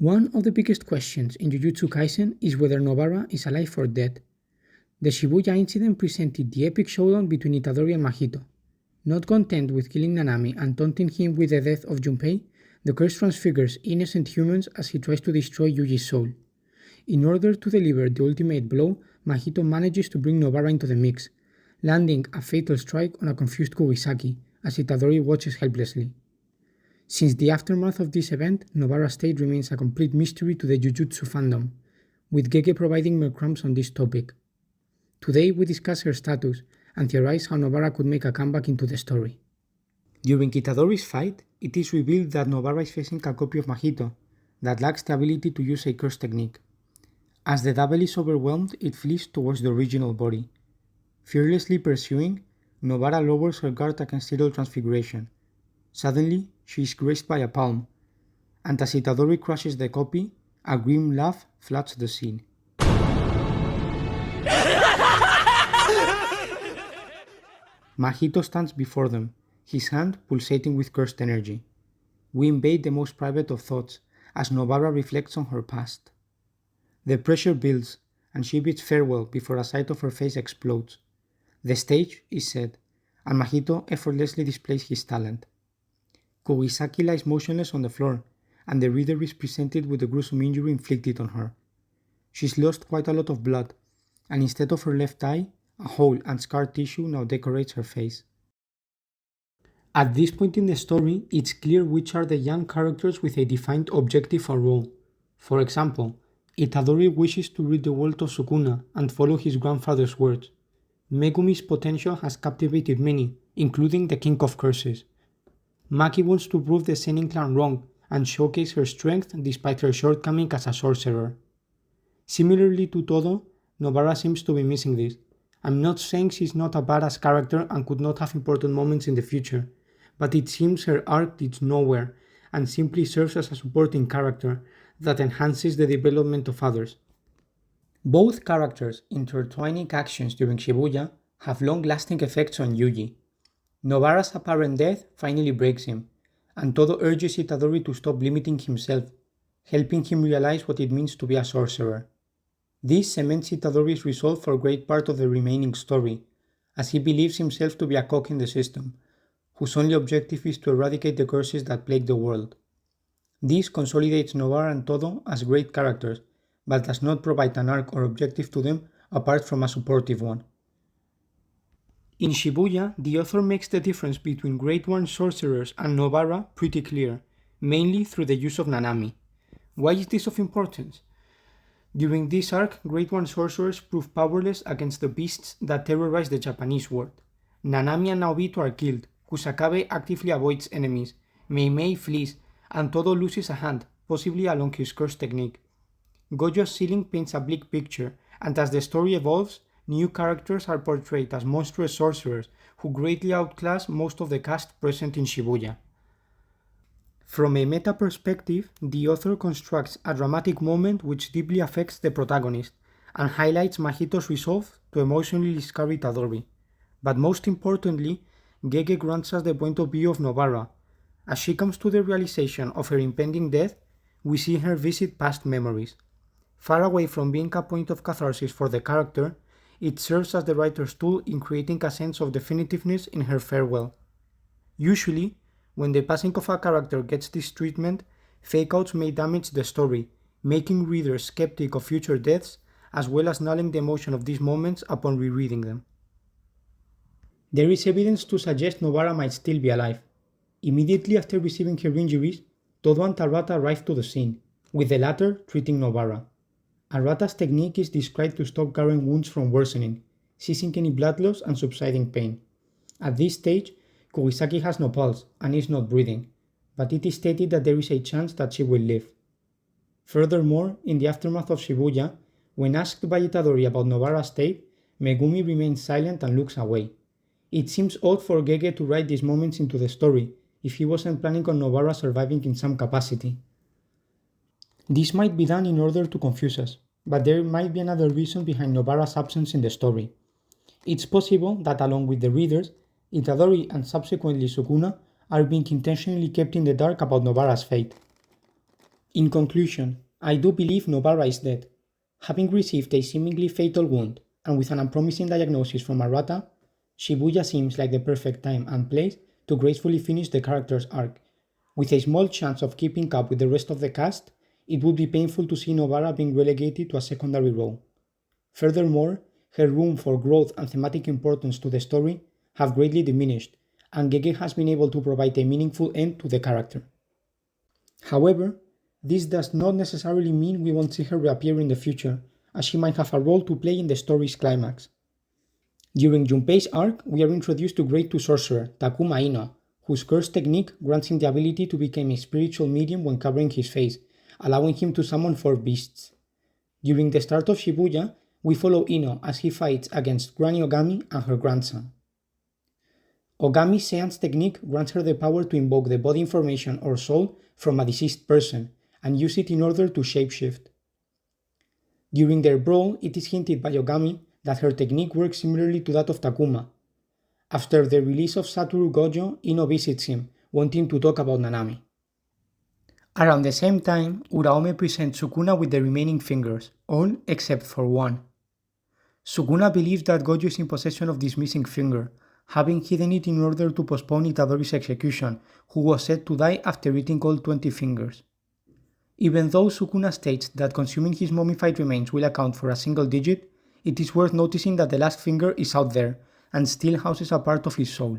One of the biggest questions in Jujutsu Kaisen is whether Nobara is alive or dead. The Shibuya Incident presented the epic showdown between Itadori and Mahito. Not content with killing Nanami and taunting him with the death of Junpei, the curse transfigures innocent humans as he tries to destroy Yuji's soul. In order to deliver the ultimate blow, Mahito manages to bring Nobara into the mix, landing a fatal strike on a confused Kugisaki as Itadori watches helplessly. Since the aftermath of this event, Nobara's state remains a complete mystery to the Jujutsu fandom, with Gege providing more crumbs on this topic. Today we discuss her status and theorize how Nobara could make a comeback into the story. During Itadori's fight, it is revealed that Nobara is facing a copy of Mahito that lacks the ability to use a curse technique. As the double is overwhelmed, it flees towards the original body. Fearlessly pursuing, Nobara lowers her guard against Idol Transfiguration. Suddenly, she is graced by a palm, and as Itadori crushes the copy, a grim laugh floods the scene. Mahito stands before them, his hand pulsating with cursed energy. We invade the most private of thoughts as Nobara reflects on her past. The pressure builds, and she bids farewell before a side of her face explodes. The stage is set, and Mahito effortlessly displays his talent. Kugisaki lies motionless on the floor, and the reader is presented with the gruesome injury inflicted on her. She's lost quite a lot of blood, and instead of her left eye, a hole and scar tissue now decorates her face. At this point in the story, it's clear which are the young characters with a defined objective or role. For example, Itadori wishes to rid the world of Sukuna and follow his grandfather's words. Megumi's potential has captivated many, including the King of Curses. Maki wants to prove the Sennin clan wrong and showcase her strength despite her shortcoming as a sorcerer. Similarly to Todo, Nobara seems to be missing this. I'm not saying she's not a badass character and could not have important moments in the future, but it seems her arc leads nowhere and simply serves as a supporting character that enhances the development of others. Both characters' intertwining actions during Shibuya have long-lasting effects on Yuji. Nobara's apparent death finally breaks him, and Todo urges Itadori to stop limiting himself, helping him realize what it means to be a sorcerer. This cements Itadori's resolve for a great part of the remaining story, as he believes himself to be a cog in the system, whose only objective is to eradicate the curses that plague the world. This consolidates Nobara and Todo as great characters, but does not provide an arc or objective to them apart from a supportive one. In Shibuya, the author makes the difference between Grade 1 sorcerers and Nobara pretty clear, mainly through the use of Nanami. Why is this of importance? During this arc, Grade 1 sorcerers prove powerless against the beasts that terrorize the Japanese world. Nanami and Naobito are killed, Kusakabe actively avoids enemies, Mei flees, and Todo loses a hand, possibly along his curse technique. Gojo's ceiling paints a bleak picture, and as the story evolves, new characters are portrayed as monstrous sorcerers who greatly outclass most of the cast present in Shibuya. From a meta perspective, the author constructs a dramatic moment which deeply affects the protagonist and highlights Mahito's resolve to emotionally scar Itadori. But most importantly, Gege grants us the point of view of Nobara. As she comes to the realization of her impending death, we see her visit past memories. Far away from being a point of catharsis for the character, it serves as the writer's tool in creating a sense of definitiveness in her farewell. Usually, when the passing of a character gets this treatment, fake-outs may damage the story, making readers skeptic of future deaths, as well as nulling the emotion of these moments upon rereading them. There is evidence to suggest Nobara might still be alive. Immediately after receiving her injuries, Todo and Arata arrive to the scene, with the latter treating Nobara. Arata's technique is described to stop current wounds from worsening, ceasing any blood loss and subsiding pain. At this stage, Kugisaki has no pulse and is not breathing, but it is stated that there is a chance that she will live. Furthermore, in the aftermath of Shibuya, when asked by Itadori about Nobara's state, Megumi remains silent and looks away. It seems odd for Gege to write these moments into the story if he wasn't planning on Nobara surviving in some capacity. This might be done in order to confuse us, but there might be another reason behind Nobara's absence in the story. It's possible that along with the readers, Itadori and subsequently Sukuna are being intentionally kept in the dark about Nobara's fate. In conclusion, I do believe Nobara is dead. Having received a seemingly fatal wound and with an unpromising diagnosis from Arata, Shibuya seems like the perfect time and place to gracefully finish the character's arc. With a small chance of keeping up with the rest of the cast, it would be painful to see Nobara being relegated to a secondary role. Furthermore, her room for growth and thematic importance to the story have greatly diminished, and Gege has been able to provide a meaningful end to the character. However, this does not necessarily mean we won't see her reappear in the future, as she might have a role to play in the story's climax. During Junpei's arc, we are introduced to Grade 2 sorcerer Takuma Ino, whose curse technique grants him the ability to become a spiritual medium when covering his face, allowing him to summon 4 beasts. During the start of Shibuya, we follow Ino as he fights against Granny Ogami and her grandson. Ogami's seance technique grants her the power to invoke the body information or soul from a deceased person and use it in order to shapeshift. During their brawl, it is hinted by Ogami that her technique works similarly to that of Takuma. After the release of Satoru Gojo, Ino visits him, wanting to talk about Nanami. Around the same time, Uraome presents Sukuna with the remaining fingers, all except for one. Sukuna believes that Gojo is in possession of this missing finger, having hidden it in order to postpone Itadori's execution, who was said to die after eating all 20 fingers. Even though Sukuna states that consuming his mummified remains will account for a single digit, it is worth noticing that the last finger is out there and still houses a part of his soul.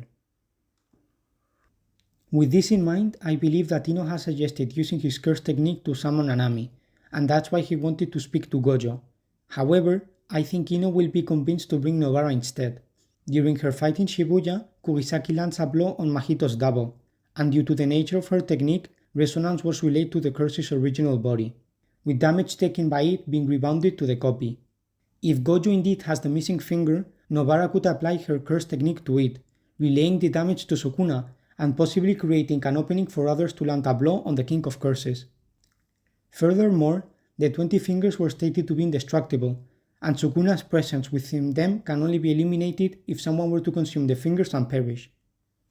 With this in mind, I believe that Ino has suggested using his curse technique to summon Nanami, and that's why he wanted to speak to Gojo. However, I think Ino will be convinced to bring Nobara instead. During her fight in Shibuya, Kugisaki lands a blow on Mahito's double, and due to the nature of her technique, resonance was relayed to the curse's original body, with damage taken by it being rebounded to the copy. If Gojo indeed has the missing finger, Nobara could apply her curse technique to it, relaying the damage to Sukuna, and possibly creating an opening for others to land a blow on the King of Curses. Furthermore, the 20 fingers were stated to be indestructible, and Sukuna's presence within them can only be eliminated if someone were to consume the fingers and perish.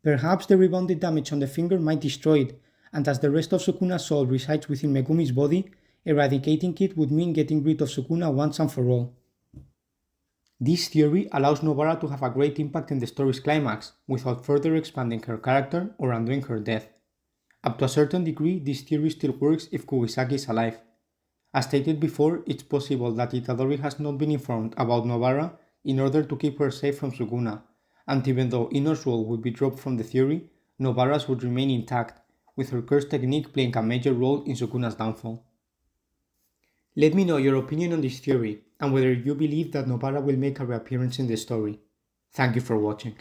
Perhaps the rebounded damage on the finger might destroy it, and as the rest of Sukuna's soul resides within Megumi's body, eradicating it would mean getting rid of Sukuna once and for all. This theory allows Nobara to have a great impact in the story's climax, without further expanding her character or undoing her death. Up to a certain degree, this theory still works if Kugisaki is alive. As stated before, it's possible that Itadori has not been informed about Nobara in order to keep her safe from Sukuna, and even though Ino's role would be dropped from the theory, Nobara's would remain intact, with her curse technique playing a major role in Sukuna's downfall. Let me know your opinion on this theory, and whether you believe that Nobara will make a reappearance in the story. Thank you for watching.